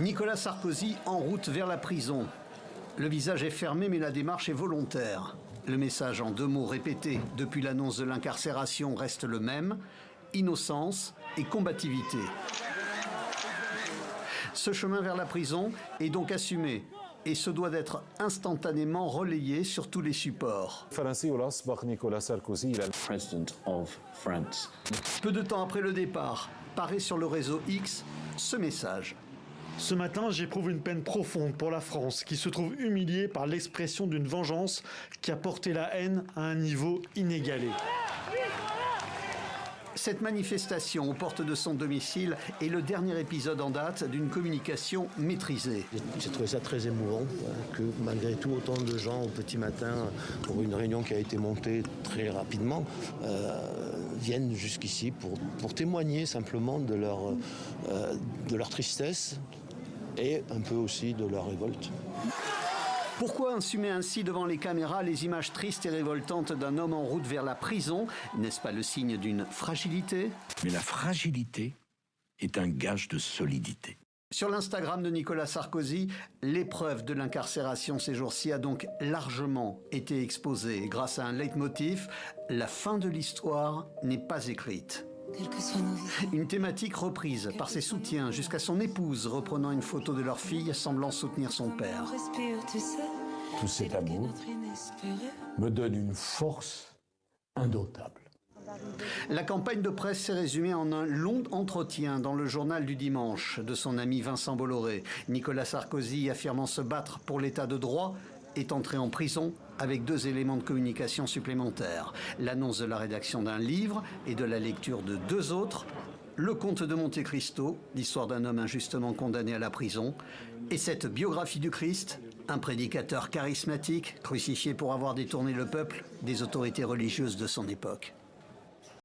Nicolas Sarkozy en route vers la prison. Le visage est fermé mais la démarche est volontaire. Le message en 2 mots répétés depuis l'annonce de l'incarcération reste le même, innocence et combativité. Ce chemin vers la prison est donc assumé et se doit d'être instantanément relayé sur tous les supports. Nicolas Sarkozy, President of France. Peu de temps après le départ, paraît sur le réseau X ce message. Ce matin, j'éprouve une peine profonde pour la France, qui se trouve humiliée par l'expression d'une vengeance qui a porté la haine à un niveau inégalé. Cette manifestation aux portes de son domicile est le dernier épisode en date d'une communication maîtrisée. J'ai trouvé ça très émouvant, que malgré tout autant de gens au petit matin pour une réunion qui a été montée très rapidement viennent jusqu'ici pour témoigner simplement de leur tristesse et un peu aussi de leur révolte. Pourquoi assumer ainsi devant les caméras les images tristes et révoltantes d'un homme en route vers la prison? N'est-ce pas le signe d'une fragilité? Mais la fragilité est un gage de solidité. Sur l'Instagram de Nicolas Sarkozy, l'épreuve de l'incarcération ces jours-ci a donc largement été exposée grâce à un leitmotiv, la fin de l'histoire n'est pas écrite. Quelles que soient nos vies. Une thématique reprise par ses soutiens jusqu'à son épouse reprenant une photo de leur fille semblant soutenir son père. tout cet amour me donne une force indomptable. La campagne de presse s'est résumée en un long entretien dans le journal du dimanche de son ami Vincent Bolloré. Nicolas Sarkozy, affirmant se battre pour l'état de droit, est entré en prison avec 2 éléments de communication supplémentaires. L'annonce de la rédaction d'un livre et de la lecture de 2 autres. Le Comte de Monte Cristo, l'histoire d'un homme injustement condamné à la prison. Et cette biographie du Christ, un prédicateur charismatique, crucifié pour avoir détourné le peuple des autorités religieuses de son époque.